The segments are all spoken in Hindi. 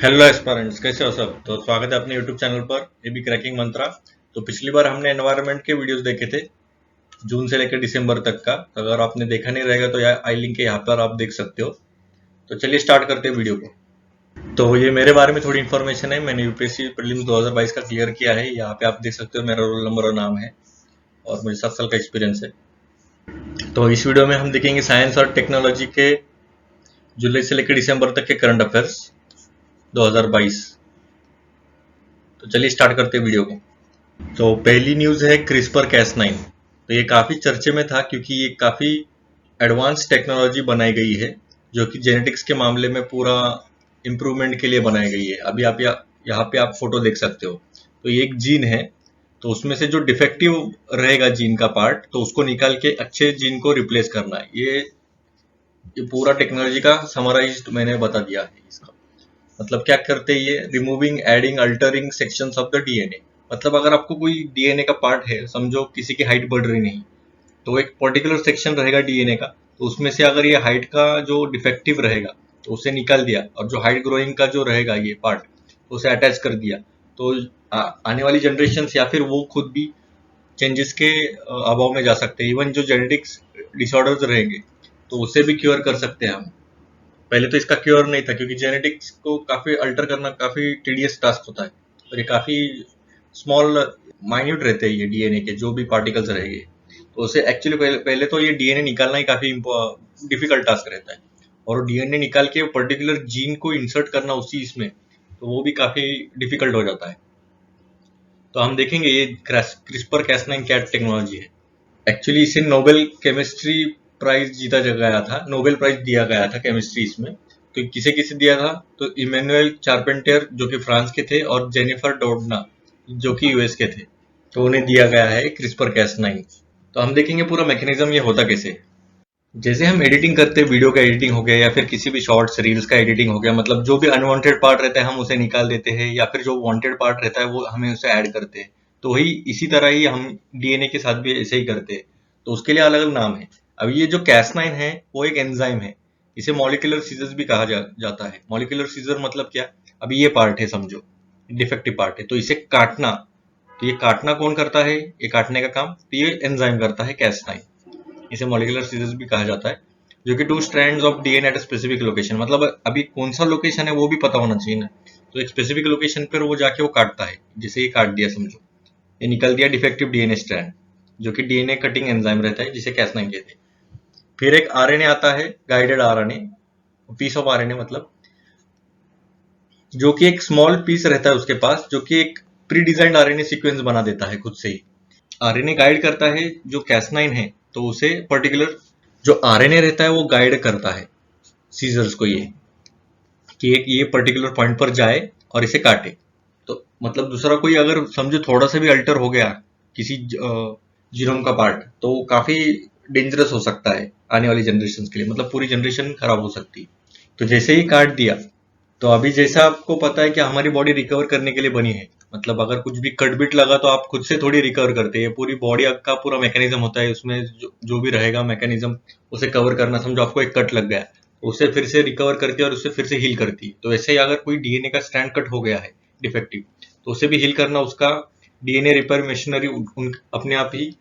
हेलो एस्पायरेंट्स, कैसे हो सब। तो स्वागत है अपने यूट्यूब चैनल पर ये भी क्रैकिंग मंत्रा। तो पिछली बार हमने एनवायरनमेंट के वीडियोस देखे थे जून से लेकर दिसंबर तक का। तो अगर आपने देखा नहीं रहेगा तो आई लिंक है, यहाँ पर आप देख सकते हो। तो चलिए स्टार्ट करते हैं वीडियो को। तो ये मेरे बारे में थोड़ी इन्फॉर्मेशन है। मैंने यूपीएससी प्रीलिम्स 2022 का क्लियर किया है। यहाँ पे आप देख सकते हो मेरा रोल नंबर और नाम है, और मुझे 7 साल का एक्सपीरियंस है। तो इस वीडियो में हम देखेंगे साइंस और टेक्नोलॉजी के जुलाई से लेकर दिसंबर तक के करंट अफेयर्स 2022। तो चलिए स्टार्ट करते हैं वीडियो को। तो पहली न्यूज है क्रिस्पर कैस9। तो ये काफी चर्चे में था क्योंकि ये काफी एडवांस टेक्नोलॉजी बनाई गई है, जो कि जेनेटिक्स के मामले में पूरा इम्प्रूवमेंट के लिए बनाई गई है। अभी आप यहाँ पे आप फोटो देख सकते हो। तो ये एक जीन है, तो उसमें से जो डिफेक्टिव रहेगा जीन का पार्ट, तो उसको निकाल के अच्छे जीन को रिप्लेस करना है। ये पूरा टेक्नोलॉजी का समराइज मैंने बता दिया है इसका। मतलब क्या करते हैं ये, removing adding altering sections of the DNA. मतलब अगर आपको कोई डीएनए का पार्ट है, समझो किसी की हाइट बढ़ रही नहीं, तो एक पर्टिकुलर सेक्शन रहेगा डीएनए का, तो उसमें से अगर ये हाइट का जो डिफेक्टिव रहेगा तो उसे निकाल दिया, और जो हाइट ग्रोइंग का जो रहेगा ये पार्ट, तो उसे अटैच कर दिया, तो आने वाली जनरेशन या फिर वो खुद भी चेंजेस के अभाव में जा सकते हैं। इवन जो जेनेटिक्स डिसऑर्डर्स रहेंगे तो उसे भी क्योर कर सकते हैं हम। पहले तो इसका क्योर नहीं था क्योंकि जेनेटिक्स को काफी अल्टर करना काफी टीडियस टास्क होता है, और ये काफी स्मॉल माइन्यूट रहते हैं ये डीएनए के जो भी पार्टिकल्स रहेंगे। तो उसे एक्चुअली पहले तो ये डीएनए निकालना ही काफी डिफिकल्ट टास्क रहता है, और डीएनए निकाल के पर्टिकुलर जीन को इंसर्ट करना उसी इसमें, तो वो भी काफी डिफिकल्ट हो जाता है। तो हम देखेंगे ये क्रिस्पर कैस9 क्या टेक्नोलॉजी है। एक्चुअली इसे नोबेल केमिस्ट्री प्राइज जीता गया था, नोबेल प्राइज दिया गया था केमिस्ट्री इसमें। तो किसे किसे दिया था, तो इमैनुअल चार्पेंटियर जो कि फ्रांस के थे, और जेनिफर डोडना जो कि यूएस के थे। तो उन्हें दिया गया है क्रिस्पर कैस9। तो हम देखेंगे पूरा मैकेनिज्म ये होता कैसे। जैसे हम एडिटिंग करते हैं, वीडियो का एडिटिंग हो गया या फिर किसी भी शॉर्ट्स रील्स का एडिटिंग हो गया, मतलब जो भी अनवांटेड पार्ट रहता है हम उसे निकाल देते हैं, या फिर जो वांटेड पार्ट रहता है वो हमें उसे ऐड करते हैं। तो वही इसी तरह ही हम डीएनए के साथ भी ऐसे ही करते हैं। तो उसके लिए अलग अलग नाम है। अब ये जो कैस9 है वो एक एंजाइम है। इसे मॉलिक्यूलर सीजर्स भी कहा जाता है। मॉलिक्यूलर सीजर मतलब क्या, अभी ये पार्ट है समझो, डिफेक्टिव पार्ट है, तो इसे काटना। तो ये काटना कौन करता है, ये काटने का काम तो ये एंजाइम करता है कैस9। इसे मॉलिक्यूलर सीजर्स भी कहा जाता है। जो कि 2 strands of DNA at specific location, मतलब अभी कौन सा लोकेशन है वो भी पता होना चाहिए ना। तो एक स्पेसिफिक लोकेशन पर वो जाके वो काटता है। जैसे ये काट दिया समझो, ये निकल दिया डिफेक्टिव डीएनए स्ट्रैंड, जो कि डीएनए कटिंग एंजाइम रहता है जिसे कैस9 कहते हैं। फिर एक आरएनए आता है, guided RNA, piece of RNA मतलब, जो कि एक स्मॉल पीस रहता है उसके पास, जो कि एक प्री डिजाइंड आरएनए सीक्वेंस बना देता है खुद से ही। आरएनए गाइड करता है जो कैस9 है, तो उसे पर्टिकुलर जो आरएनए रहता है वो गाइड करता है सीजर्स को, ये कि एक ये पर्टिकुलर पॉइंट पर जाए और इसे काटे। तो मतलब दूसरा कोई अगर समझो थोड़ा सा भी अल्टर हो गया किसी जीनोम का पार्ट, तो वो काफी डेंजरस हो सकता है आने वाली जनरेशन के लिए, मतलब पूरी जनरेशन खराब हो सकती है। तो जैसे ही काट दिया, तो अभी जैसा आपको पता है कि हमारी बॉडी रिकवर करने के लिए बनी है, मतलब अगर कुछ भी कट बिट लगा तो आप खुद से थोड़ी रिकवर करते हैं। पूरी बॉडी का पूरा मैकेनिज्म होता है, उसमें जो भी रहेगा मैकेनिज्म उसे कवर करना। समझो आपको एक कट लग गया, तो उसे फिर से रिकवर करती है और उससे फिर से हील करती है। तो ऐसे ही अगर कोई डीएनए का स्ट्रैंड कट हो गया है डिफेक्टिव, तो उसे भी हील करना, उसका डीएनए रिपेयर मशीनरी अपने आप ही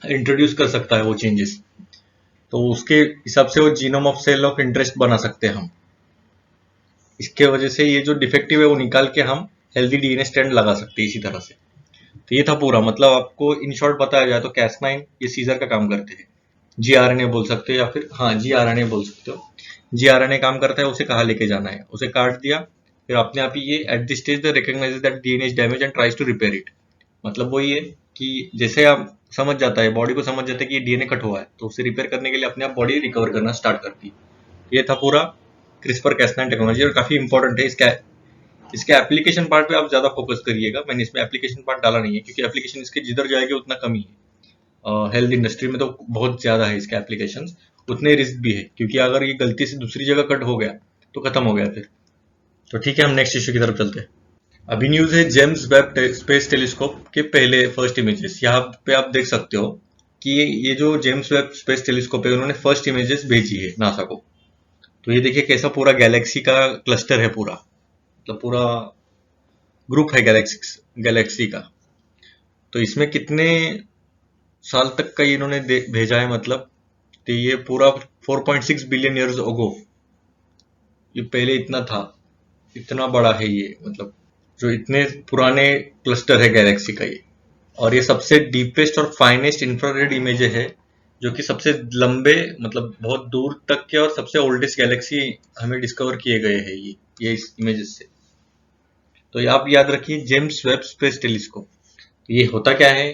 इंट्रोड्यूस कर सकता है वो चेंजेस। तो उसके हिसाब से वो genome of cell of interest बना सकते हैं हम। इसके वजह से ये जो डिफेक्टिव है वो निकाल के हम हेल्दी डीएनए स्ट्रैंड लगा सकते हैं इसी तरह से। तो ये था पूरा, मतलब आपको इन शॉर्ट बताया जाए तो कैस9 ये सीजर का काम करते हैं। जीआरएनए बोल सकते हो, या फिर हाँ जीआरएनए बोल सकते हो। जीआरएनए काम करता है उसे कहाँ लेके जाना है, उसे काट दिया, फिर अपने आप ही ये at this stage the recognises that DNA is damage and tries to repair it. मतलब वही है कि जैसे आप समझ जाता है, बॉडी को समझ जाता है कि ये डीएनए कट हुआ है, तो उसे रिपेयर करने के लिए अपने आप बॉडी रिकवर करना स्टार्ट करती है। ये था पूरा क्रिस्पर कैस9 टेक्नोलॉजी, और काफी इंपॉर्टेंट है। इसके एप्लीकेशन पार्ट पे आप ज्यादा फोकस करिएगा। मैंने इसमें एप्लीकेशन पार्ट डाला नहीं है क्योंकि एप्लीकेशन इसके जिधर जाएगी उतना कम ही है। हेल्थ इंडस्ट्री में तो बहुत ज्यादा है इसके एप्लीकेशन, उतने रिस्क भी है, क्योंकि अगर ये गलती से दूसरी जगह कट हो गया तो खत्म हो गया फिर। तो ठीक है, हम नेक्स्ट इश्यू की तरफ चलते हैं। अभी न्यूज है जेम्स वेब स्पेस टेलीस्कोप के पहले फर्स्ट इमेजेस। यहाँ पे आप देख सकते हो कि ये जो जेम्स वेब स्पेस टेलीस्कोप है, उन्होंने फर्स्ट इमेजेस भेजी है नासा को। तो ये देखिए कैसा पूरा गैलेक्सी का क्लस्टर है पूरा। मतलब पूरा ग्रुप है गैलेक्सी का। तो इसमें कितने साल तक का इन्होंने भेजा है, मतलब तो ये पूरा 4.6 बिलियन ईयर्स अगो ये पहले इतना था, इतना बड़ा है ये, मतलब जो इतने पुराने क्लस्टर है गैलेक्सी का ये। और ये सबसे डीपेस्ट और फाइनेस्ट इंफ्रारेड इमेज है, जो कि सबसे लंबे मतलब बहुत दूर तक के और सबसे ओल्डेस्ट गैलेक्सी हमें डिस्कवर किए गए हैं ये इस इमेजेस से। तो ये आप याद रखिए, जेम्स वेब स्पेस टेलीस्कोप। ये होता क्या है,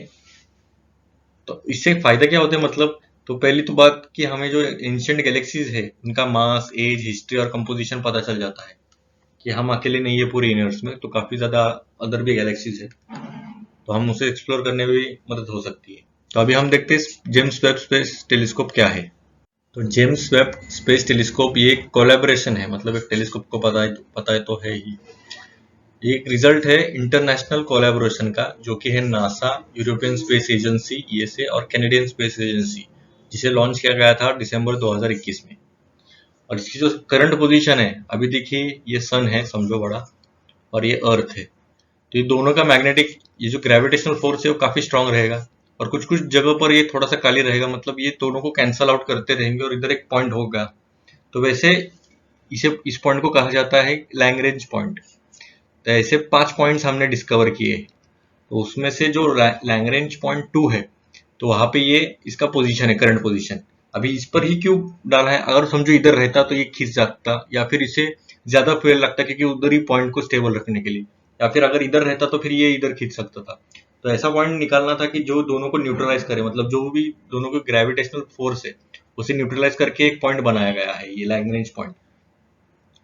तो इससे फायदा क्या होता है, मतलब तो पहली तो बात कि हमें जो एंशिएंट गैलेक्सीज है उनका मास, एज, हिस्ट्री और कंपोजिशन पता चल जाता है कि हम अकेले नहीं है पूरे यूनिवर्स में, तो काफी ज्यादा अदर भी गैलेक्सीज है, तो हम उसे एक्सप्लोर करने में भी मदद हो सकती है। तो अभी हम देखते हैं जेम्स वेब स्पेस टेलीस्कोप क्या है। तो जेम्स वेब स्पेस टेलीस्कोप ये एक कोलैबोरेशन है, मतलब एक टेलीस्कोप को पता है तो है ही। ये एक रिजल्ट है इंटरनेशनल कोलैबोरेशन का, जो कि है NASA, European space agency USA और कैनेडियन स्पेस एजेंसी, जिसे लॉन्च किया गया था दिसंबर 2021 में। और इसकी जो करंट पोजीशन है, अभी देखिए ये सन है समझो बड़ा, और ये अर्थ है। तो ये दोनों का मैग्नेटिक, ये जो ग्रेविटेशनल फोर्स है वो काफी स्ट्रांग रहेगा, और कुछ कुछ जगह पर ये थोड़ा सा खाली रहेगा, मतलब ये दोनों को कैंसल आउट करते रहेंगे और इधर एक पॉइंट होगा। तो वैसे इस पॉइंट को कहा जाता है लैग्रेंज पॉइंट। तो ऐसे 5 पॉइंट्स हमने डिस्कवर किए, तो उसमें से जो लैग्रेंज पॉइंट 2 है, तो वहां पे ये इसका पोजीशन है, करंट पोजीशन। अभी इस पर ही क्यों डाला है, अगर समझो इधर रहता तो ये खिंच जाता, या फिर इसे ज्यादा फ्यूल लगता क्योंकि उधर ही पॉइंट को स्टेबल रखने के लिए, या फिर अगर इधर रहता तो फिर ये इधर खींच सकता था। तो ऐसा पॉइंट निकालना था कि जो दोनों को न्यूट्रलाइज करे, मतलब जो भी दोनों को ग्रेविटेशनल फोर्स है उसे न्यूट्रलाइज करके एक पॉइंट बनाया गया है, ये लैग्रेंज पॉइंट,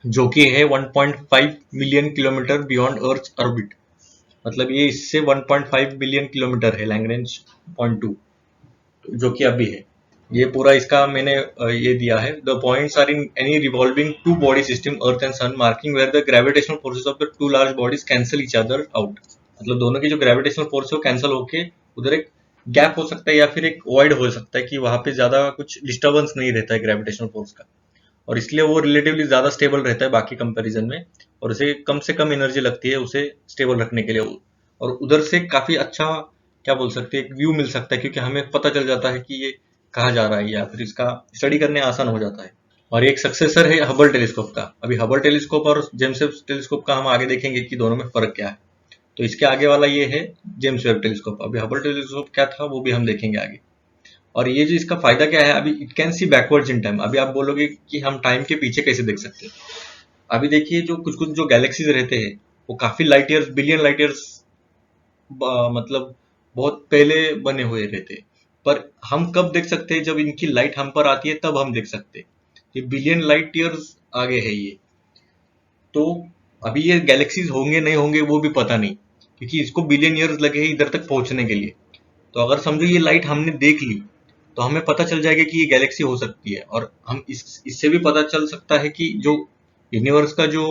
जो कि है 1.5 million kilometre beyond earth orbit. मतलब ये इससे 1.5 बिलियन किलोमीटर है लैग्रेंज पॉइंट 2, जो कि अभी है। ये पूरा इसका मैंने ये दिया है, the points are in any revolving two body system earth and sun, marking where the gravitational forces of the two large bodies cancel each other out. मतलब दोनों की जो ग्रेविटेशनल फोर्स है वो कैंसल होके उधर एक गैप हो सकता है, या फिर एक वॉइड हो सकता है कि वहां पे ज्यादा कुछ डिस्टर्बेंस नहीं रहता है ग्रेविटेशनल फोर्स का, और इसलिए वो रिलेटिवली ज्यादा स्टेबल रहता है बाकी कंपैरिजन में, और उसे कम से कम एनर्जी लगती है उसे स्टेबल रखने के लिए। और उधर से काफी अच्छा क्या बोल सकते हैं, एक व्यू मिल सकता है, क्योंकि हमें पता चल जाता है कि ये कहाँ जा रहा है, या फिर इसका स्टडी करने आसान हो जाता है। और एक सक्सेसर है हबल टेलीस्कोप का। अभी हबल टेलीस्कोप और जेम्स वेब टेलीस्कोप का हम आगे देखेंगे कि दोनों में फर्क क्या है। तो इसके आगे वाला ये है जेम्स वेब टेलीस्कोप। अभी हबल टेलीस्कोप क्या था वो भी हम देखेंगे आगे। और ये जो इसका फायदा क्या है, अभी it can see backwards in time. अभी आप बोलोगे कि हम टाइम के पीछे कैसे देख सकते हैं। अभी देखिए जो कुछ कुछ जो गैलेक्सीज रहते हैं वो काफी light years, billion light years मतलब बहुत पहले बने हुए रहते हैं, पर हम कब देख सकते हैं, जब इनकी लाइट हम पर आती है तब हम देख सकते हैं। ये बिलियन लाइट ईयर्स आगे है ये। तो अभी ये गैलेक्सीज होंगे नहीं होंगे वो भी पता नहीं, क्योंकि इसको बिलियन ईयर्स लगे हैं इधर तक पहुंचने के लिए। तो अगर समझो ये लाइट हमने देख ली तो हमें पता चल जाएगा कि ये गैलेक्सी हो सकती है, और हम इससे भी पता चल सकता है कि जो यूनिवर्स का जो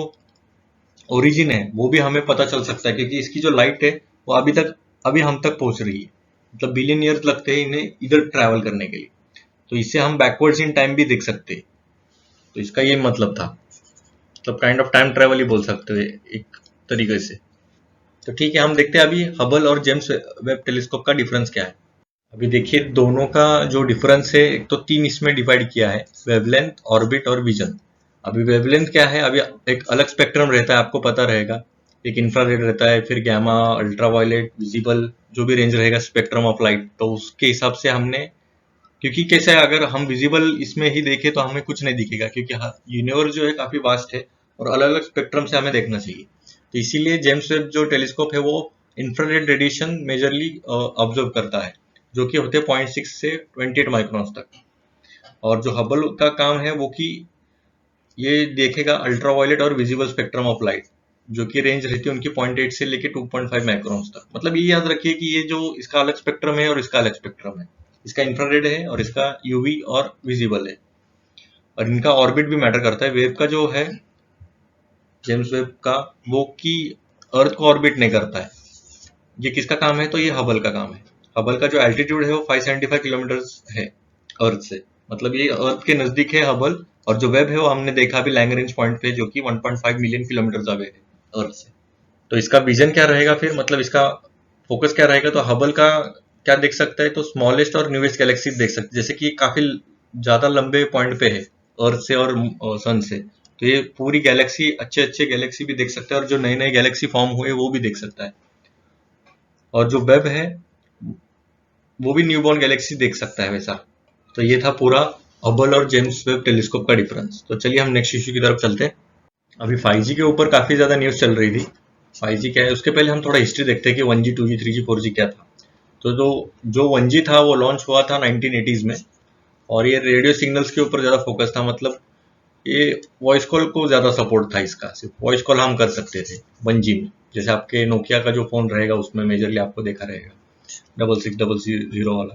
ओरिजिन है वो भी हमें पता चल सकता है, क्योंकि इसकी जो लाइट है वो अभी हम तक पहुंच रही है। मतलब बिलियन ईयर्स लगते हैं इन्हें इधर ट्रैवल करने के लिए। तो इससे हम बैकवर्ड्स इन टाइम भी देख सकते हैं। तो इसका ये मतलब था, मतलब काइंड ऑफ टाइम ट्रैवल ही बोल सकते हैं एक तरीके से। तो ठीक है, हम देखते हैं अभी हबल और जेम्स वेब टेलीस्कोप का डिफरेंस क्या है। अभी देखिए दोनों का जो डिफरेंस है, एक तो 3 इसमें डिवाइड किया है, वेवलेंथ, ऑर्बिट और विजन। अभी वेवलेंथ क्या है, अभी एक अलग स्पेक्ट्रम रहता है, आपको पता रहेगा। एक इंफ्रारेड रहता है, फिर गैमा, अल्ट्रावायलेट, विजिबल, जो भी रेंज रहेगा स्पेक्ट्रम ऑफ लाइट, तो उसके हिसाब से हमने, क्योंकि कैसे है, अगर हम विजिबल इसमें ही देखें तो हमें कुछ नहीं दिखेगा, क्योंकि यूनिवर्स जो है काफी वास्ट है और अलग अलग स्पेक्ट्रम से हमें देखना चाहिए। तो इसीलिए जेम्स वेब जो टेलीस्कोप है वो इंफ्रारेड रेडिएशन मेजरली ऑब्जर्व करता है, जो कि होते हैं 0.6 से 28 माइक्रोन्स तक। और जो हबल का काम है वो कि ये देखेगा अल्ट्रावायलेट और विजिबल स्पेक्ट्रम ऑफ लाइट, जो कि रेंज रहती है उनकी 0.8 से लेके 2.5 माइक्रोन्स तक। मतलब ये याद रखिए कि ये जो इसका अलग स्पेक्ट्रम है और इसका अलग स्पेक्ट्रम है, इसका इंफ्रारेड है और इसका यूवी और विजिबल है। और इनका ऑर्बिट भी मैटर करता है। वेब का जो है जेम्स वेब का, वो कि अर्थ को ऑर्बिट नहीं करता है। ये किसका काम है, तो ये हबल का काम है। हबल का जो एल्टीट्यूड है वो 575 किलोमीटर है अर्थ से, मतलब ये अर्थ के नजदीक है हबल। और जो वेब है वो हमने देखा अभी लैग्रेंज पॉइंट पे, जो कि 1.5 मिलियन किलोमीटर अवे है। अर्थ से। तो इसका विजन क्या रहेगा फिर, मतलब इसका फोकस क्या रहेगा, तो हबल का क्या देख सकता है, तो स्मॉलेस्ट और न्यूएस्ट गैलेक्सी देख सकते हैं, जैसे कि काफी ज्यादा लंबे पॉइंट पे है अर्थ से और सन से, तो ये पूरी गैलेक्सी, अच्छे अच्छे गैलेक्सी भी देख सकता है, और जो नए नए गैलेक्सी फॉर्म हुए वो भी देख सकता है। और जो वेब है वो भी न्यूबॉर्न गैलेक्सी देख सकता है वैसा। तो ये था पूरा हबल और जेम्स वेब टेलीस्कोप का डिफरेंस। तो चलिए हम नेक्स्ट इश्यू की तरफ चलते हैं। अभी 5G के ऊपर काफी ज्यादा न्यूज चल रही थी। 5G क्या है, उसके पहले हम थोड़ा हिस्ट्री देखते हैं कि 1G 2G 3G 4G क्या था। तो जो 1G था वो लॉन्च हुआ था 1980s में, और ये रेडियो सिग्नल्स के ऊपर ज्यादा फोकस था। मतलब ये वॉइस कॉल को ज्यादा सपोर्ट था इसका, सिर्फ वॉइस कॉल हम कर सकते थे 1G में। जैसे आपके नोकिया का जो फोन रहेगा उसमें मेजरली आपको देखा रहेगा 6600 वाला,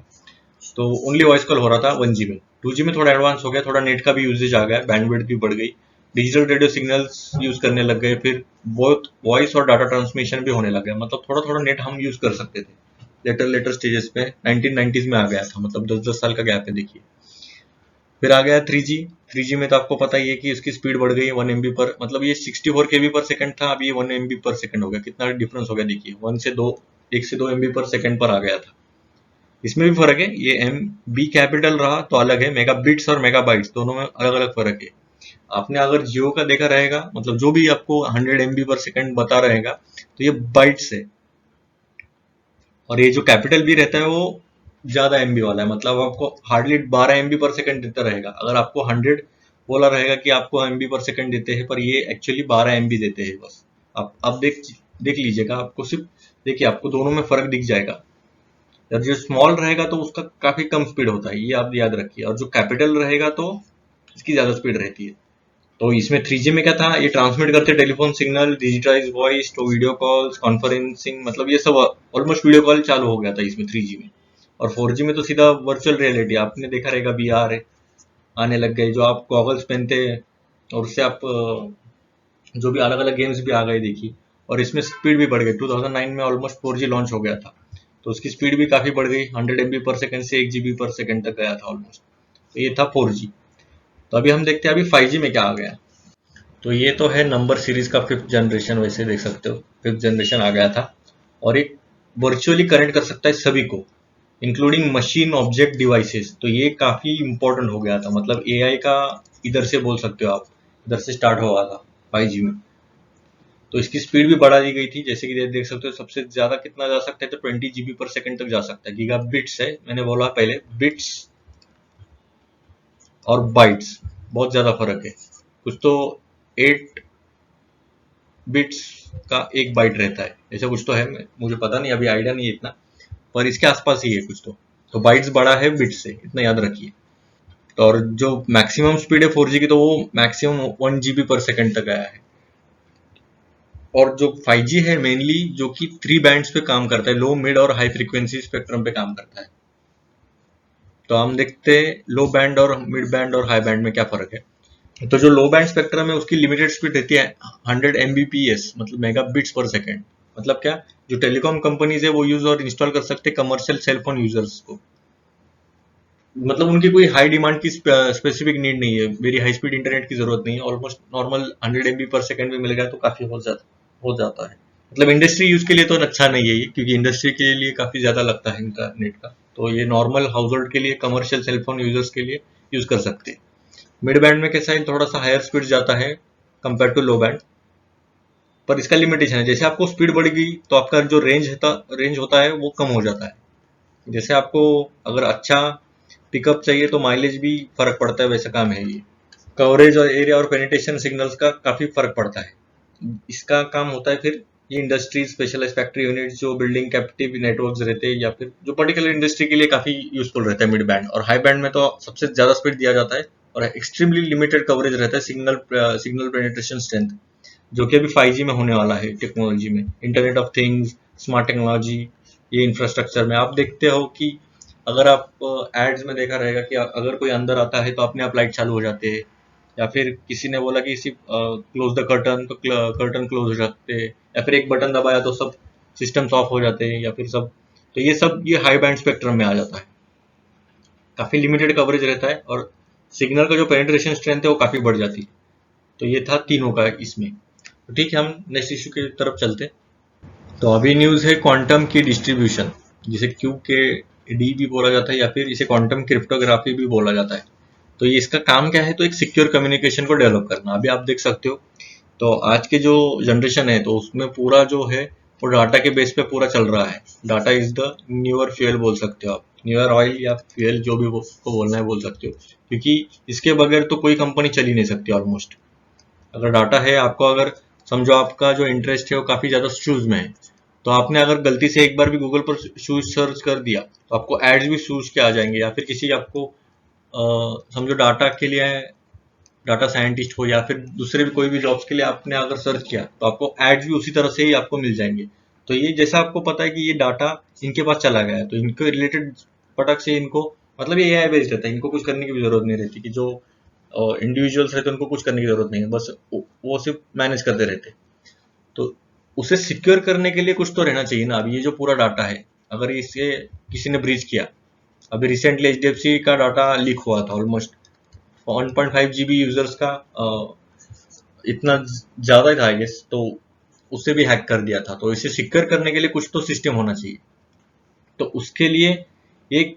तो ओनली वॉइस कॉल हो रहा था 1G में। 2G में थोड़ा एडवांस हो गया, थोड़ा नेट का भी यूजेज आ गया, बैंडविड्थ भी बढ़ गई, डिजिटल रेडियो सिग्नल्स यूज करने लग गए, फिर बहुत वॉइस और डाटा ट्रांसमिशन भी होने लग गया। मतलब थोड़ा थोड़ा नेट हम यूज कर सकते थे लेटर लेटर स्टेजेस पे। 1990s में आ गया था, मतलब 10-10 साल का गैप है देखिए। फिर आ गया 3G। 3G में तो आपको पता ही है कि इसकी स्पीड बढ़ गई 1 MB पर, मतलब ये 64 KB पर सेकंड था, अब ये 1 MB पर सेकंड हो गया। कितना डिफरेंस हो गया देखिए, 1 से 2 MB पर सेकंड पर आ गया था। इसमें भी फर्क है, ये MB कैपिटल रहा तो अलग है, मेगा बिट्स और मेगा बाइट्स दोनों में अलग अलग फर्क है। आपने अगर जियो का देखा रहेगा, मतलब जो भी आपको 100 MB पर सेकंड बता रहेगा तो ये बाइट्स है, और ये जो कैपिटल भी रहता है वो ज्यादा MB वाला है, मतलब आपको हार्डली 12 MB पर सेकंड देता रहेगा। अगर आपको 100 बोला रहेगा कि आपको MB पर सेकंड देते हैं, पर ये एक्चुअली 12 MB देते हैं बस। आप देख लीजिएगा, आपको सिर्फ देखिए, आपको दोनों में फर्क दिख जाएगा। जब जो स्मॉल रहेगा तो उसका काफी कम स्पीड होता है, ये आप याद रखिए, और जो कैपिटल रहेगा तो इसकी ज्यादा स्पीड रहती है। तो इसमें 3G में क्या था, ये ट्रांसमिट करते टेलीफोन सिग्नल, डिजिटाइज वॉइस, तो वीडियो कॉल्स, कॉन्फ्रेंसिंग, मतलब ये सब ऑलमोस्ट वीडियो कॉल चालू हो गया था इसमें 3G में। और 4G में तो सीधा वर्चुअल रियलिटी, आपने देखा रहेगा VR आने लग गए, जो आप गॉगल्स पहनते हैं और उससे आप जो भी अलग अलग गेम्स भी आ गए देखिए। और इसमें स्पीड भी बढ़ गई, 2009 में ऑलमोस्ट 4G लॉन्च हो गया था, तो उसकी स्पीड भी काफी बढ़ गई, 100 MB पर सेकंड से 1 GB पर सेकंड तक गया था ऑलमोस्ट। तो ये था 4G। तो अभी हम देखते हैं अभी 5G में क्या आ गया। तो ये तो है नंबर सीरीज का 5th जनरेशन, वैसे देख सकते हो 5th जनरेशन आ गया था, और एक वर्चुअली कनेक्ट कर सकता है सभी को, इंक्लूडिंग मशीन ऑब्जेक्ट डिवाइसेस। तो ये काफी इंपॉर्टेंट हो गया था, मतलब AI का इधर से बोल सकते हो आप, इधर से स्टार्ट हुआ था 5G में। तो इसकी स्पीड भी बढ़ा दी गई थी, जैसे कि देख सकते हो सबसे ज्यादा कितना जा सकता है, तो 20 GB पर सेकंड तक जा सकता है। गीगा बिट्स है, मैंने बोला पहले, बिट्स और बाइट्स बहुत ज्यादा फर्क है। कुछ तो 8 बिट्स का 1 बाइट रहता है, ऐसा कुछ तो है, मुझे पता नहीं, अभी आइडिया नहीं है इतना, पर इसके आसपास ही है कुछ तो बाइट्स बड़ा है बिट्स से, इतना याद रखिए। तो और जो मैक्सिमम स्पीड है 4G की, तो वो मैक्सिमम 1 GB पर सेकंड तक आया है। और जो 5G है मेनली, जो कि 3 बैंड्स पे काम करता है, लो मिड और हाई फ्रीक्वेंसी स्पेक्ट्रम पे काम करता है। तो हम देखते हैं लो बैंड और मिड बैंड और हाई बैंड में क्या फर्क है। तो जो लो बैंड स्पेक्ट्रम है उसकी लिमिटेड स्पीड रहती है 100 Mbps, मतलब मेगा बिट्स पर सेकेंड। मतलब क्या, जो टेलीकॉम कंपनीज है वो यूज और इंस्टॉल कर सकते हैं कमर्शियल सेलफोन यूजर्स को, मतलब उनकी कोई हाई डिमांड की स्पेसिफिक नीड नहीं है, वेरी हाई स्पीड इंटरनेट की जरूरत नहीं है, ऑलमोस्ट नॉर्मल 100 MB पर सेकंड में मिल गया तो काफी हो जाता है। मतलब इंडस्ट्री यूज के लिए तो अच्छा नहीं है ये, क्योंकि इंडस्ट्री के लिए काफी ज्यादा लगता है इंटरनेट का। तो ये नॉर्मल हाउस होल्ड के लिए, कमर्शियल सेलफोन यूजर्स के लिए यूज कर सकते हैं। मिड बैंड में कैसा है, थोड़ा सा हायर स्पीड जाता है कंपेयर टू लो बैंड, पर इसका लिमिटेशन है, जैसे आपको स्पीड बढ़ेगी तो आपका जो रेंज होता है वो कम हो जाता है। जैसे आपको अगर अच्छा पिकअप चाहिए तो माइलेज भी फर्क पड़ता है, वैसा काम है ये। कवरेज और एरिया और पेनिट्रेशन सिग्नल्स का काफी फर्क पड़ता है। इसका काम होता है फिर ये इंडस्ट्रीज, स्पेशलाइज फैक्ट्री यूनिट्स, जो बिल्डिंग कैपेटिव नेटवर्क्स रहते हैं, या फिर जो पर्टिकुलर इंडस्ट्री के लिए काफी यूजफुल रहता है मिड बैंड। और हाई बैंड में तो सबसे ज्यादा स्पीड दिया जाता है, और एक्सट्रीमली लिमिटेड कवरेज रहता है, सिग्नल पेनिट्रेशन स्ट्रेंथ, जो कि अभी 5G में होने वाला है टेक्नोलॉजी में, internet of things, smart technology, ये इंफ्रास्ट्रक्चर में। आप देखते हो कि अगर आप एड्स में देखा रहेगा कि अगर कोई अंदर आता है तो अपने आप लाइट चालू हो जाते हैं, या फिर किसी ने बोला कि सिर्फ क्लोज द कर्टन, तो कर्टन क्लोज हो जाते हैं, या फिर एक बटन दबाया तो सब सिस्टम्स ऑफ हो जाते हैं, या फिर सब, तो ये सब ये हाई बैंड स्पेक्ट्रम में आ जाता है। काफी लिमिटेड कवरेज रहता है, और सिग्नल का जो पेनिट्रेशन स्ट्रेंथ है वो काफी बढ़ जाती है। तो ये था तीनों का इसमें। तो ठीक है, हम नेक्स्ट इशू की तरफ चलते हैं। तो अभी न्यूज है क्वांटम की डिस्ट्रीब्यूशन, जिसे क्यू के डी भी बोला जाता है या फिर इसे क्वांटम क्रिप्टोग्राफी भी बोला जाता है। तो ये इसका काम क्या है, तो एक सिक्योर कम्युनिकेशन को डेवलप करना। अभी आप देख सकते हो, तो आज के जो जनरेशन है तो उसमें पूरा जो है वो डाटा के बेस पे पूरा चल रहा है। Data is the newer fuel बोल सकते हो आप, न्यूअर ऑयल या फ्यूल जो भी को बोलना है बोल सकते हो, क्योंकि इसके बगैर तो कोई कंपनी चल ही नहीं सकती ऑलमोस्ट। अगर डाटा है आपको, अगर समझो आपका जो इंटरेस्ट है वो काफी ज्यादा शूज में है, तो आपने अगर गलती से एक बार भी गूगल पर शूज सर्च कर दिया तो आपको एड्स भी शूज के आ जाएंगे। या फिर किसी आपको समझो डाटा के लिए, डाटा साइंटिस्ट हो या फिर दूसरे भी कोई भी जॉब्स के लिए आपने अगर सर्च किया तो आपको एड्स भी उसी तरह से ही आपको मिल जाएंगे। तो ये जैसा आपको पता है कि ये डाटा इनके पास चला गया है, तो इनके रिलेटेड फटक से इनको, मतलब ये एआई बेस्ड रहता है, इनको कुछ करने की भी जरूरत नहीं रहती, कि जो इंडिविजुअल्स रहते हैं उनको कुछ करने की जरूरत नहीं है, बस वो सिर्फ मैनेज करते रहते हैं। तो उसे सिक्योर करने के लिए कुछ तो रहना चाहिए ना। अब ये जो पूरा डाटा है, अगर इसे किसी ने ब्रीच किया, अभी रिसेंटली एचडीएफसी का डाटा लीक हुआ था, ऑलमोस्ट 1.5 जीबी यूजर्स का, इतना ज्यादा था आई गेस, तो उसे भी हैक कर दिया था। तो इसे सिक्योर करने के लिए कुछ तो सिस्टम होना चाहिए। तो उसके लिए एक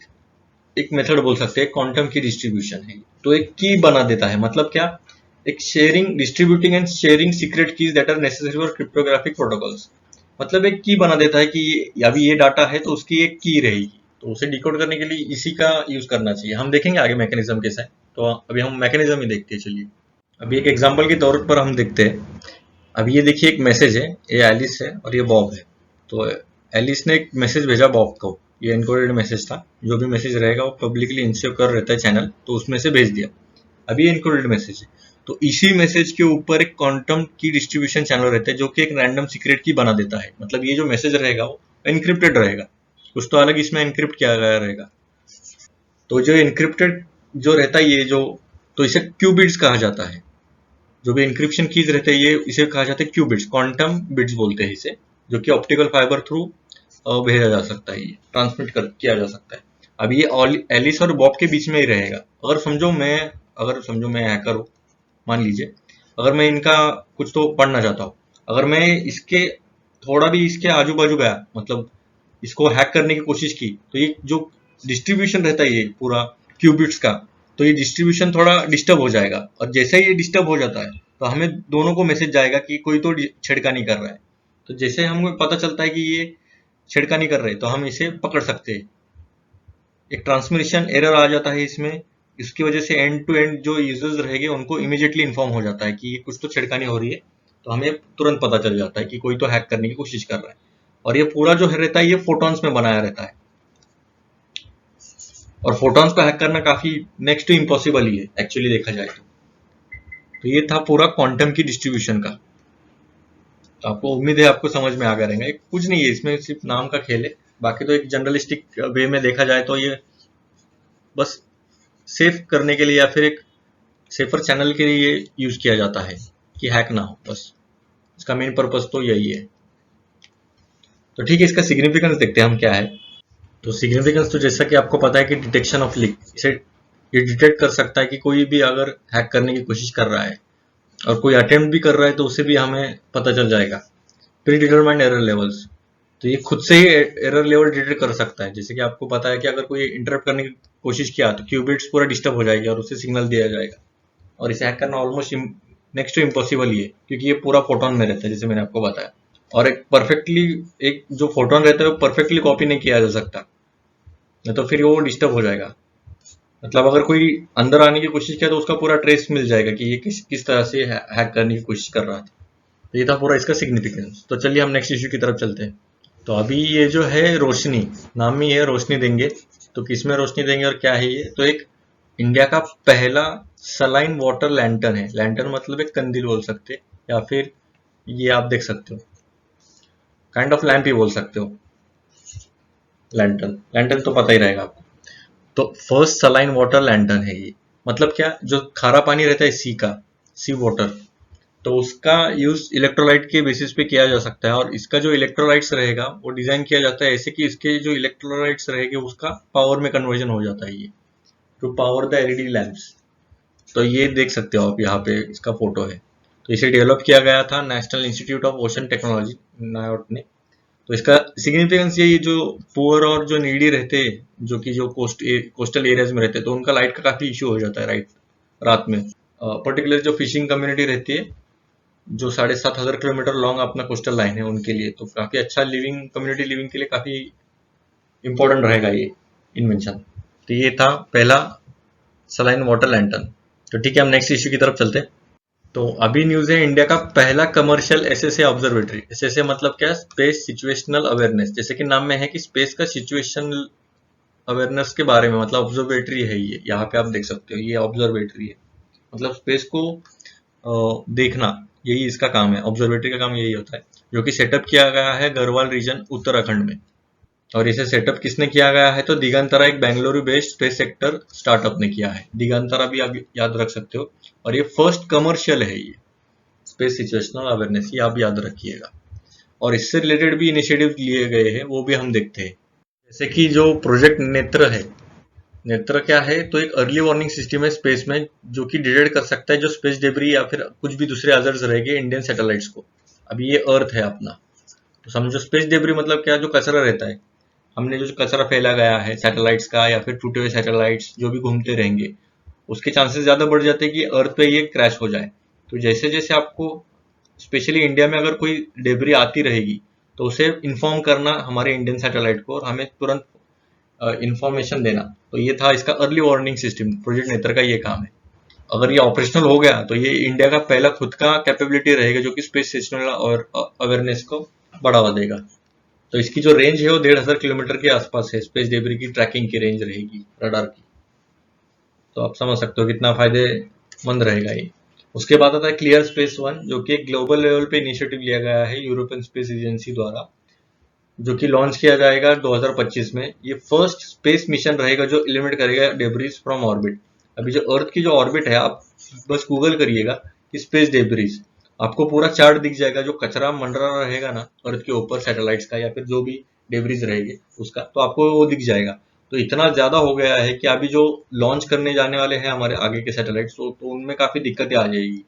एक मेथड बोल सकते हैं, क्वांटम की डिस्ट्रीब्यूशन है। तो एक की बना देता है, मतलब क्या, एक sharing, distributing and sharing secret keys that are necessary for cryptographic protocols. मतलब एक की बना देता है कि अभी ये डाटा है तो उसकी एक की रहेगी, तो उसे डिकोड करने के लिए इसी का यूज करना चाहिए। हम देखेंगे आगे मैकेनिज्म कैसा है, तो अभी हम मैकेनिज्म ही देखते हैं। चलिए अभी एक एग्जांपल के तौर पर हम देखते हैं। अभी ये देखिए, एक मैसेज है, ये एलिस है और ये बॉब है। तो एलिस ने एक मैसेज भेजा बॉब को, ये एनकोडेड मैसेज था। जो भी मैसेज रहेगा वो पब्लिकली इंश्योर कर रहता है चैनल, तो उसमें से भेज दिया। अभी ये एनकोडेड मैसेज है, तो इसी मैसेज के ऊपर एक क्वांटम की डिस्ट्रीब्यूशन चैनल रहता है जो कि एक रैंडम सीक्रेट की बना देता है। मतलब ये जो मैसेज रहेगा वो एनक्रिप्टेड रहेगा, कुछ तो अलग इसमें एनक्रिप्ट किया गया रहेगा। तो जो एनक्रिप्टेड जो रहता है ये जो, तो इसे क्यूबिट्स कहा जाता है। जो भी इंक्रिप्शन कीज रहते हैं ये, इसे कहा जाता है क्यूबिट्स, क्वांटम बिट्स बोलते हैं इसे, जो कि ऑप्टिकल फाइबर थ्रू भेजा जा सकता है, ये ट्रांसमिट कर किया जा सकता है। अब ये एलिस और बॉब के बीच में ही रहेगा। अगर समझो मैं हैकर हूँ, मान लीजिए, अगर मैं इनका कुछ तो पढ़ना चाहता हूँ, अगर मैं इसके थोड़ा भी इसके आजू बाजू गया, मतलब इसको हैक करने की कोशिश की, तो ये जो डिस्ट्रीब्यूशन रहता है ये पूरा क्यूबिट्स का, तो ये डिस्ट्रीब्यूशन थोड़ा डिस्टर्ब हो जाएगा। और जैसे ही ये डिस्टर्ब हो जाता है तो हमें दोनों को मैसेज जाएगा कि कोई तो छेड़खानी कर रहा है। तो जैसे हमें पता चलता है कि ये छेड़खानी कर रहे हैं तो हम इसे पकड़ सकते हैं। एक ट्रांसमिशन एरर आ जाता है इसमें, इसकी वजह से एंड टू एंड जो यूजर्स रहेंगे उनको इमीडिएटली इन्फॉर्म हो जाता है कि कुछ तो छेड़खानी हो रही है, तो हमें तुरंत पता चल जाता है कि कोई तो हैक करने की कोशिश कर रहा है। और ये पूरा जो है रहता है ये फोटॉन्स में बनाया रहता है, और फोटॉन्स को हैक करना काफी नेक्स्ट टू इम्पॉसिबल ही है एक्चुअली देखा जाए तो ये था पूरा क्वांटम की डिस्ट्रीब्यूशन का। तो आपको उम्मीद है आपको समझ में आ गया रहेगा। कुछ नहीं है इसमें, सिर्फ नाम का खेल है। बाकी तो एक जर्नलिस्टिक वे में देखा जाए तो ये बस सेफ करने के लिए या फिर एक सेफर चैनल के लिए यूज किया जाता है कि हैक ना हो, बस इसका मेन पर्पस तो यही है। तो ठीक है, इसका सिग्निफिकेंस देखते हैं हम क्या है। तो सिग्निफिकेंस तो जैसा कि आपको पता है कि डिटेक्शन ऑफ लीक, इसे ये डिटेक्ट कर सकता है कि कोई भी अगर हैक करने की कोशिश कर रहा है और कोई अटेम्प्ट भी कर रहा है तो उसे भी हमें पता चल जाएगा। प्री डिटरमाइंड एरर लेवल्स, तो ये खुद से ही एरर लेवल डिटेक्ट कर सकता है। जैसे कि आपको पता है कि अगर कोई इंटरप्ट करने की कोशिश किया तो क्यूबिट्स पूरा डिस्टर्ब हो जाएगी और उसे सिग्नल दिया जाएगा। और इसे हैक करना ऑलमोस्ट नेक्स्ट टू इम्पॉसिबल ही है, क्योंकि ये पूरा फोटोन में रहता है जैसे मैंने आपको बताया। और एक जो फोटोन रहता है वो परफेक्टली कॉपी नहीं किया जा सकता, नहीं तो फिर वो डिस्टर्ब हो जाएगा। मतलब अगर कोई अंदर आने की कोशिश किया तो उसका पूरा ट्रेस मिल जाएगा कि ये किस तरह से हैक करने की कोशिश कर रहा था। तो ये था पूरा इसका सिग्निफिकेंस। तो चलिए हम नेक्स्ट इश्यू की तरफ चलते हैं। तो अभी ये जो है रोशनी, नाम ही है रोशनी देंगे, तो किसमें रोशनी देंगे और क्या है ये, तो एक इंडिया का पहला सलाइन वाटर लैंटर्न है। लैंटर्न मतलब एक कंदील बोल सकते हैं, या फिर ये आप देख सकते हो काइंड ऑफ लैंप ही बोल सकते हो। लैंटर्न लैंटर्न तो पता ही रहेगा आपको। तो फर्स्ट सलाइन वाटर लैंटर्न है ये। मतलब क्या, जो खारा पानी रहता है सी वाटर, तो उसका यूज इलेक्ट्रोलाइट के बेसिस पे किया जा सकता है। और इसका जो इलेक्ट्रोलाइट्स रहेगा वो डिजाइन किया जाता है ऐसे कि इसके जो इलेक्ट्रोलाइट्स रहेंगे उसका पावर में कन्वर्जन हो जाता है, ये to power the LED lamps. तो ये देख सकते हो आप, यहाँ पे इसका फोटो है। तो इसे डेवलप किया गया था National Institute of Ocean Technology NIOT ने। तो इसका सिग्निफिकेंस ये जो पुअर और जो नीडी रहते हैं, जो कि जो कोस्टल एरियाज में रहते हैं, तो उनका लाइट का काफी इश्यू हो जाता है रात में। पर्टिकुलर जो फिशिंग कम्युनिटी रहती है, जो 7,500 किलोमीटर लॉन्ग अपना कोस्टल लाइन है, उनके लिए तो काफी अच्छा कम्युनिटी लिविंग के लिए काफी इंपॉर्टेंट रहेगा ये इन्वेंशन। तो ये था पहला सलाइन वाटर लैंटर्न। तो ठीक है, हम नेक्स्ट इश्यू की तरफ चलते हैं। तो अभी न्यूज है इंडिया का पहला कमर्शियल एसएसए ऑब्जर्वेटरी। एसएसए मतलब क्या? Space situational awareness. जैसे कि नाम में है कि स्पेस का सिचुएशनल अवेयरनेस के बारे में, मतलब ऑब्जर्वेटरी है ये। यहाँ पे आप देख सकते हो ये ऑब्जर्वेटरी है, मतलब स्पेस को देखना, यही इसका काम है। ऑब्जर्वेटरी का काम यही होता है, जो कि सेटअप किया गया है गढ़वाल रीजन उत्तराखंड में। और इसे सेटअप किसने किया गया है? तो दिगंतरा, एक Bengaluru based space sector startup ने किया है। दिगंतरा भी आप याद रख सकते हो। और ये फर्स्ट कमर्शियल है ये स्पेस सिचुएशनल अवेयरनेस, ये आप याद रखिएगा। और इससे रिलेटेड भी इनिशिएटिव लिए गए हैं, वो भी हम देखते हैं। जैसे कि जो प्रोजेक्ट नेत्र है, नेत्र क्या है? तो एक अर्ली वार्निंग सिस्टम है स्पेस में, जो कि डिटेक्ट कर सकता है जो स्पेस डेब्री या फिर कुछ भी दूसरे हजार्ड्स रहेंगे इंडियन सैटेलाइट्स को। अभी ये अर्थ है अपना, तो समझो स्पेस डेब्री मतलब क्या? जो कचरा रहता है, हमने जो कचरा फैला गया है सैटेलाइट्स का, या फिर टूटे हुए सैटेलाइट्स जो भी घूमते रहेंगे, उसके चांसेस ज्यादा बढ़ जाते हैं कि अर्थ पे ये क्रैश हो जाए। तो जैसे जैसे आपको, स्पेशली इंडिया में अगर कोई डेब्री आती रहेगी, तो उसे इन्फॉर्म करना हमारे इंडियन सैटेलाइट को, और हमें तुरंत इंफॉर्मेशन देना। तो ये था इसका अर्ली वार्निंग सिस्टम, प्रोजेक्ट नेत्र का ये काम है। अगर ये ऑपरेशनल हो गया तो ये इंडिया का पहला खुद का कैपेबिलिटी रहेगा, जो कि स्पेस सिस्टम और अवेयरनेस को बढ़ावा देगा। तो इसकी जो रेंज है वो 1,500 किलोमीटर के आसपास है। स्पेस डेब्री की ट्रैकिंग की रेंज रहेगी रडार की। तो आप समझ सकते हो कितना फायदेमंद रहेगा ये। उसके बाद आता है क्लियर स्पेस वन, जो कि एक ग्लोबल लेवल पे इनिशिएटिव लिया गया है यूरोपियन स्पेस एजेंसी द्वारा, जो कि लॉन्च किया जाएगा 2025 में। ये फर्स्ट स्पेस मिशन रहेगा जो एलिमिनेट करेगा डेब्रीज फ्रॉम ऑर्बिट। अभी जो अर्थ की जो ऑर्बिट है, आप बस गूगल करिएगा कि स्पेस डेब्रीज, आपको पूरा चार्ट दिख जाएगा। जो कचरा मंडरा रहेगा ना अर्थ के ऊपर सैटेलाइट्स का, या फिर जो भी डेब्रीज रहेंगे उसका, तो आपको वो दिख जाएगा। तो इतना ज्यादा हो गया है कि अभी जो लॉन्च करने जाने वाले हैं हमारे आगे के सैटेलाइट्स, तो उनमें काफी दिक्कतें आ जाएगी।